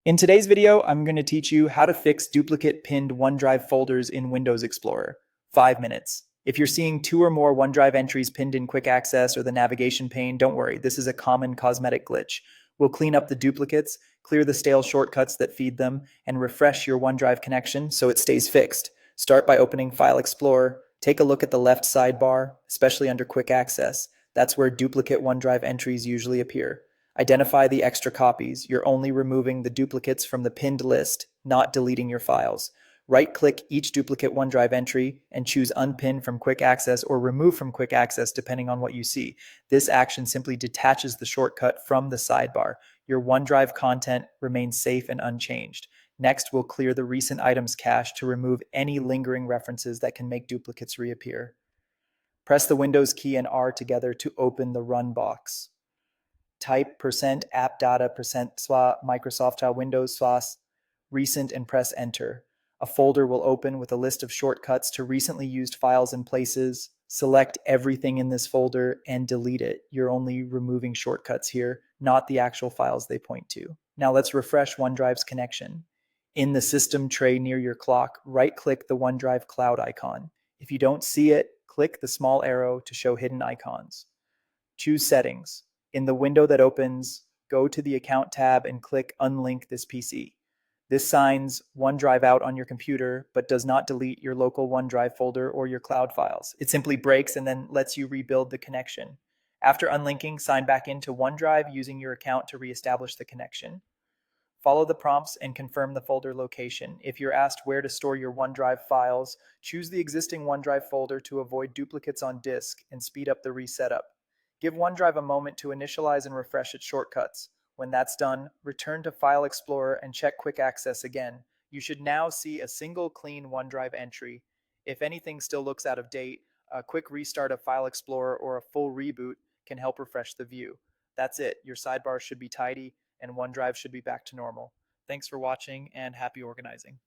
In today's video, I'm going to teach you how to fix duplicate pinned OneDrive folders in Windows Explorer. 5 minutes. If you're seeing 2 or more OneDrive entries pinned in Quick Access or the navigation pane, don't worry, this is a common cosmetic glitch. We'll clean up the duplicates, clear the stale shortcuts that feed them, and refresh your OneDrive connection so it stays fixed. Start by opening File Explorer. Take a look at the left sidebar, especially under Quick Access. That's where duplicate OneDrive entries usually appear. Identify the extra copies. You're only removing the duplicates from the pinned list, not deleting your files. Right-click each duplicate OneDrive entry and choose Unpin from Quick Access or Remove from Quick Access depending on what you see. This action simply detaches the shortcut from the sidebar. Your OneDrive content remains safe and unchanged. Next, we'll clear the recent items cache to remove any lingering references that can make duplicates reappear. Press the Windows key and R together to open the Run box. Type %appdata %swa Microsoft Windows swas recent and press enter. A folder will open with a list of shortcuts to recently used files and places. Select everything in this folder and delete it. You're only removing shortcuts here, not the actual files they point to. Now let's refresh OneDrive's connection. In the system tray near your clock, right-click the OneDrive cloud icon. If you don't see it, click the small arrow to show hidden icons. Choose Settings. In the window that opens, go to the Account tab and click Unlink this PC. This signs OneDrive out on your computer, but does not delete your local OneDrive folder or your cloud files. It simply breaks and then lets you rebuild the connection. After unlinking, sign back into OneDrive using your account to reestablish the connection. Follow the prompts and confirm the folder location. If you're asked where to store your OneDrive files, choose the existing OneDrive folder to avoid duplicates on disk and speed up the resetup. Give OneDrive a moment to initialize and refresh its shortcuts. When that's done, return to File Explorer and check Quick Access again. You should now see a single clean OneDrive entry. If anything still looks out of date, a quick restart of File Explorer or a full reboot can help refresh the view. That's it. Your sidebar should be tidy and OneDrive should be back to normal. Thanks for watching and happy organizing.